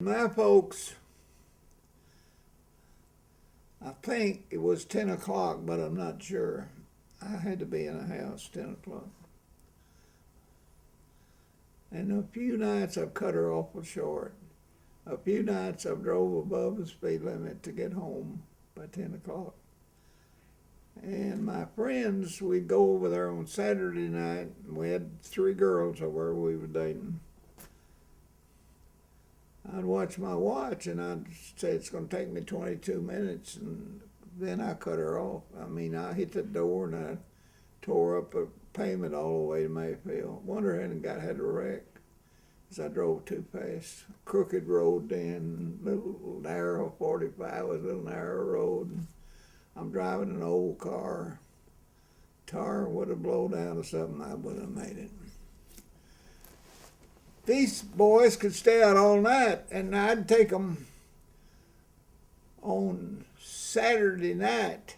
My folks, I think it was 10 o'clock, but I'm not sure. I had to be in the house 10 o'clock. And a few nights I've cut her awful short. A few nights I've drove above the speed limit to get home by 10 o'clock. And my friends, we'd go over there on Saturday night. We had 3 girls over we were dating. I'd watch my watch and I'd say it's going to take me 22 minutes, and then I cut her off. I mean, I hit the door and I tore up a pavement all the way to Mayfield. Wonder I hadn't had a wreck because I drove too fast. Crooked road then, little narrow 45 was a little narrow road. And I'm driving an old car. Tire would have blown out or something, I would have made it. These boys could stay out all night, and I'd take them on Saturday night.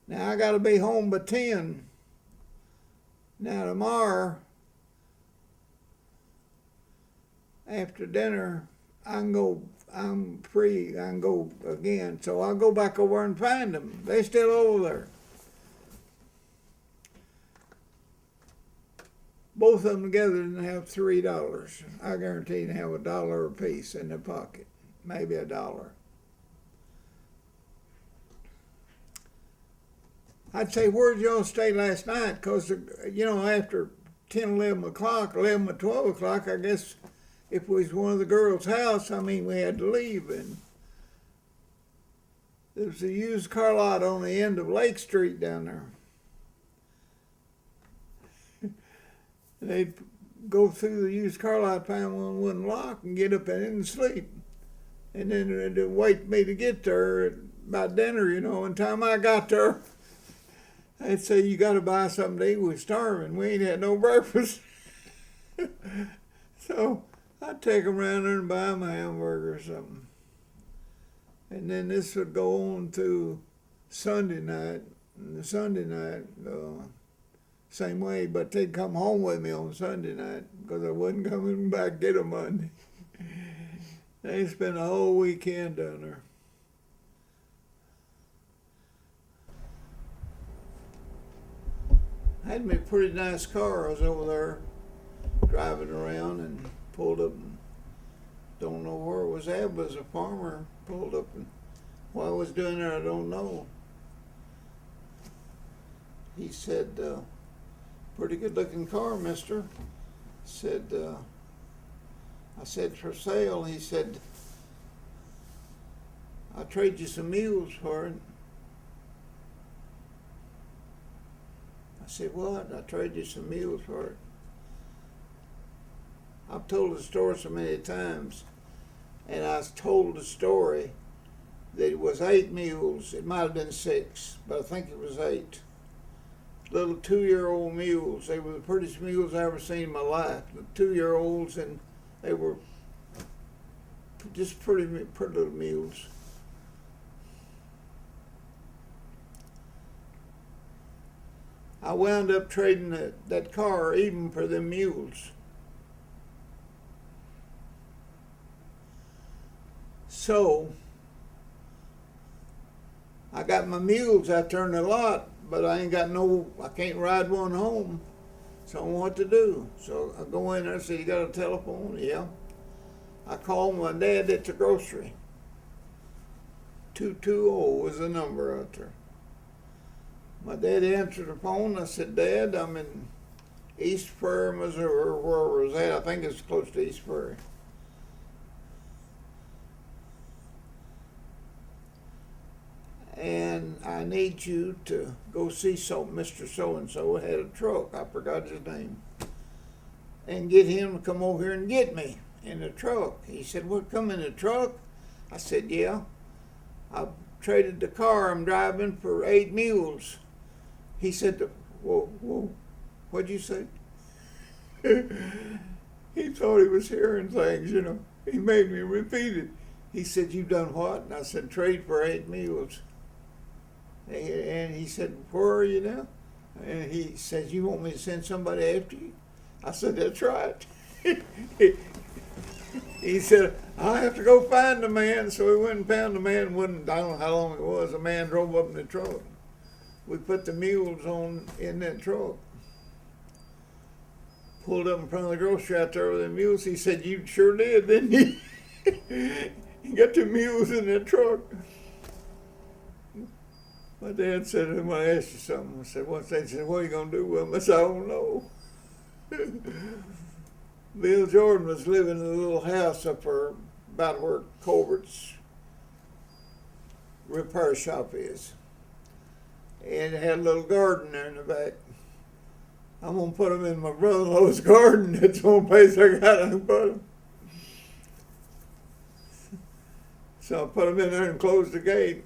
Now I got to be home by 10. Now tomorrow, after dinner, I'm free, I can go again. So I'll go back over and find them. They're still over there. Both of them together didn't have $3. I guarantee they have $1 apiece in their pocket, maybe $1. I'd say, where'd y'all stay last night? Because, after 10, 11 o'clock, 11 or 12 o'clock, I guess if it was one of the girls' house, we had to leave. And there was a used car lot on the end of Lake Street down there. They'd go through the used car lot, find one wouldn't lock, and get up in it and sleep. And then they'd wait for me to get there about dinner, And time I got there, they'd say, you got to buy something to eat. We're starving. We ain't had no breakfast. So I'd take them around there and buy them a hamburger or something. And then this would go on to Sunday night. And the Sunday night, same way, but they'd come home with me on Sunday night because I wasn't coming back to get them Monday. They spent the whole weekend down there. I had me a pretty nice car. I was over there driving around and pulled up and don't know where it was at, but as a farmer pulled up, and what I was doing there I don't know. He said, pretty good looking car, mister. I said, for sale. He said, I'll trade you some mules for it. I said, what? I'll trade you some mules for it. I've told the story so many times, and I told the story that it was 8 mules. It might have been 6, but I think it was 8. Little 2-year-old mules. They were the prettiest mules I ever seen in my life. The 2-year-olds, and they were just pretty little mules. I wound up trading that car even for them mules. So I got my mules out there in the lot, but I can't ride one home. So I don't know what to do. So I go in there and say, you got a telephone? Yeah. I called my dad at the grocery. 220 was the number out there. My dad answered the phone. I said, Dad, I'm in East Prairie, Missouri, where I was at. I think it's close to East Prairie. And I need you to go see Mr. So-and-so had a truck. I forgot his name. And get him to come over here and get me in the truck. He said, what, come in the truck? I said, yeah. I traded the car I'm driving for 8 mules. He said, whoa, what'd you say? He thought he was hearing things, He made me repeat it. He said, you done what? And I said, trade for 8 mules. And he said, where are you now? And he says, you want me to send somebody after you? I said, that's right. He said, I have to go find the man. So we went and found the man. I don't know how long it was. A man drove up in the truck. We put the mules on in that truck. Pulled up in front of the grocery out there with the mules. He said, you sure did, didn't you? You got the mules in that truck. My dad said, I'm going to ask you something. I said, what's that? He said, what are you going to do with them? I said, I don't know. Bill Jordan was living in a little house up there about where Colbert's repair shop is. And it had a little garden there in the back. I'm going to put them in my brother-in-law's garden. That's the only place I got to put them. So I put them in there and closed the gate.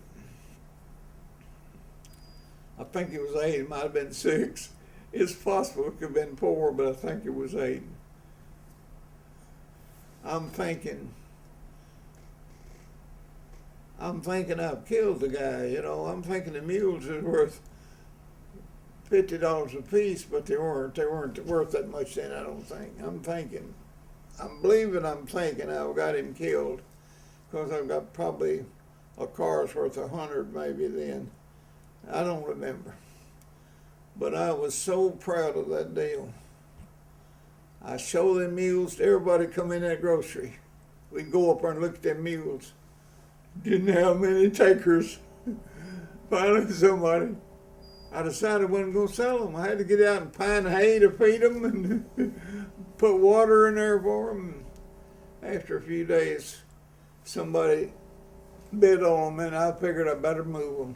I think it was 8. It might have been 6. It's possible it could have been 4, but I think it was 8. I'm thinking I've killed the guy, you know. I'm thinking the mules is worth $50 a piece, but they weren't worth that much then, I don't think. I'm thinking I've got him killed, because I've got probably a car's worth 100 maybe then. I don't remember. But I was so proud of that deal. I show them mules to everybody come in that grocery. We'd go up there and look at them mules. Didn't have many takers. Finally somebody, I decided I wasn't going to sell them. I had to get out and find hay to feed them and put water in there for them. After a few days, somebody bid on them, and I figured I better move them.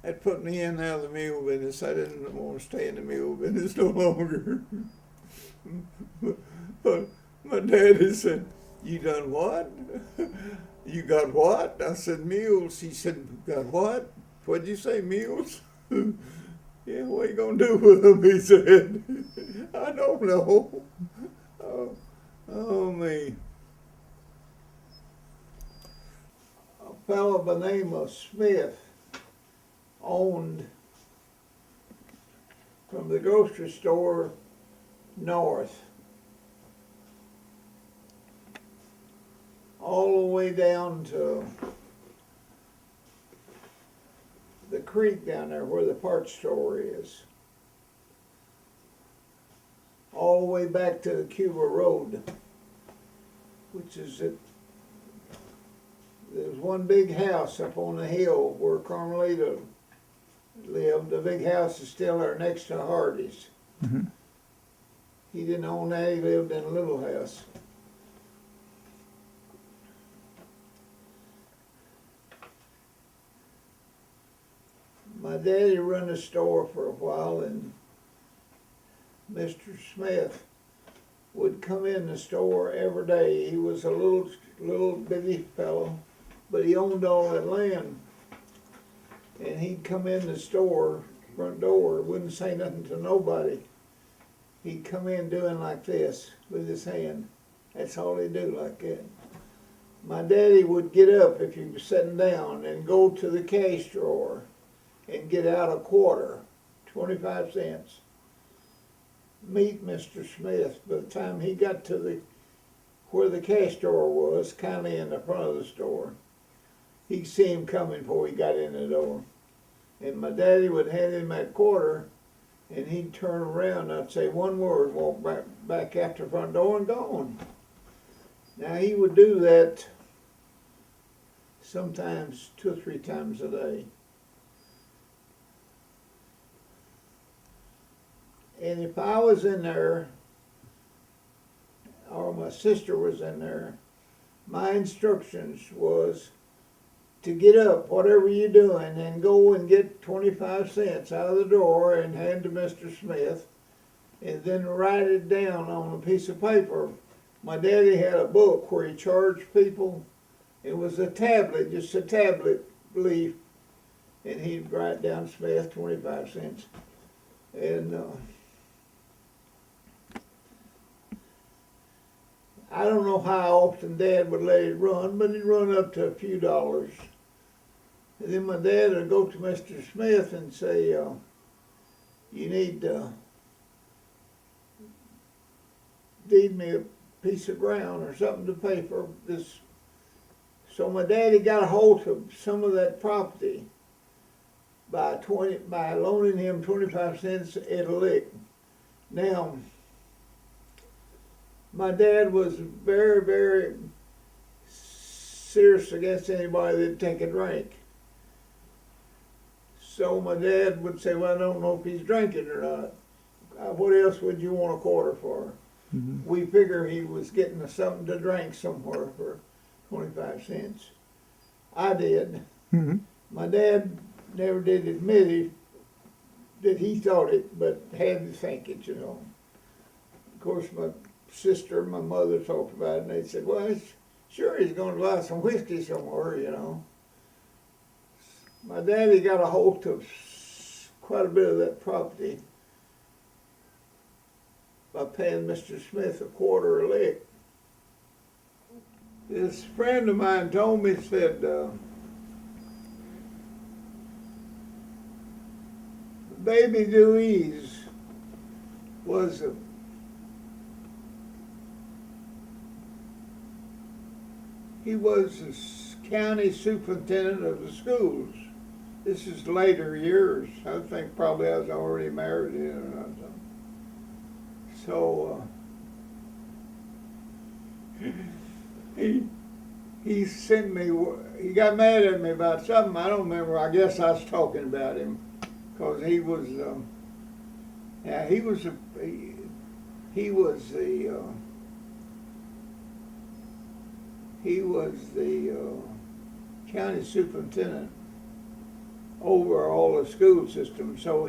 That put me in out of the mule business. I didn't want to stay in the mule business no longer. But my daddy said, you done what? You got what? I said, mules. He said, got what? What'd you say, mules? Yeah, what are you going to do with them? He said, I don't know. Oh, me. A fellow by the name of Smith owned from the grocery store north all the way down to the creek down there where the parts store is, all the way back to the Cuba Road, which is at, there's one big house up on the hill where Carmelita lived. The big house is still there next to Hardy's. Mm-hmm. He didn't own that, he lived in a little house. My daddy run a store for a while, and Mr. Smith would come in the store every day. He was a little bitty fellow, but he owned all that land. And he'd come in the store, front door, wouldn't say nothing to nobody. He'd come in doing like this with his hand. That's all he'd do, like that. My daddy would get up if he was sitting down and go to the cash drawer and get out a quarter, 25 cents. Meet Mr. Smith. By the time he got to where the cash drawer was, kind of in the front of the store, he'd see him coming before he got in the door. And my daddy would hand him that quarter, and he'd turn around, and I'd say one word, walk back after the front door and gone. Now he would do that sometimes 2 or 3 times a day. And if I was in there, or my sister was in there, my instructions was to get up, whatever you're doing, and go and get 25 cents out of the drawer and hand to Mr. Smith, and then write it down on a piece of paper. My daddy had a book where he charged people. It was a tablet, just a tablet leaf, and he'd write down Smith 25 cents. And I don't know how often Dad would let it run, but it'd run up to a few dollars. And then my dad would go to Mr. Smith and say, you need to deed me piece of ground or something to pay for this. So my daddy got a hold of some of that property by loaning him 25 cents at a lick. Now, my dad was very, very serious against anybody that'd take a drink. So my dad would say, well, I don't know if he's drinking or not. What else would you want a quarter for? Mm-hmm. We figure he was getting something to drink somewhere for 25 cents. I did. Mm-hmm. My dad never did admit it, that he thought it, but had to think it, you know. Of course, my sister and my mother talked about it, and they said, well, sure he's going to buy some whiskey somewhere, you know. My daddy got a hold of quite a bit of that property by paying Mr. Smith a quarter a lick. This friend of mine told me, said, baby Dewey's was he was the county superintendent of the schools. This is later years. I think probably I was already married or something. So he sent me. He got mad at me about something. I don't remember. I guess I was talking about him because he was. Yeah, he was the county superintendent over all the school system. So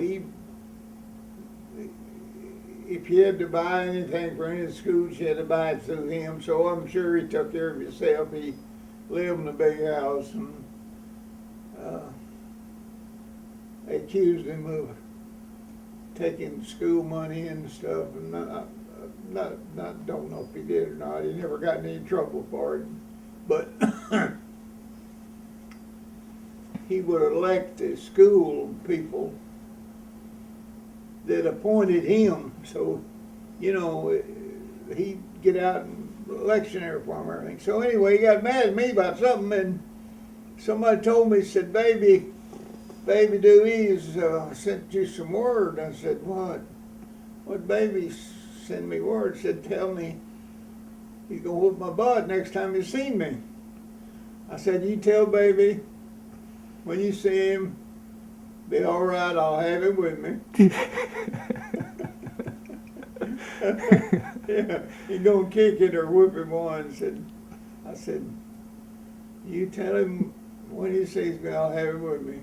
if you had to buy anything for any of the schools, you had to buy it through him. So I'm sure he took care of himself. He lived in a big house, and they accused him of taking school money and stuff. And don't know if he did or not. He never got in any trouble for it, but he would elect the school people that appointed him. So, you know, he'd get out and electioneer for him or everything. So anyway, he got mad at me about something, and somebody told me, said, baby Dewey's sent you some word. I said, what? What baby send me word? Said, tell me he's gonna whoop my butt next time you see me. I said, you tell baby when you see him, be all right, I'll have him with me. Yeah, he gonna kick it or whip him on. I said, you tell him when he sees me, I'll have him with me.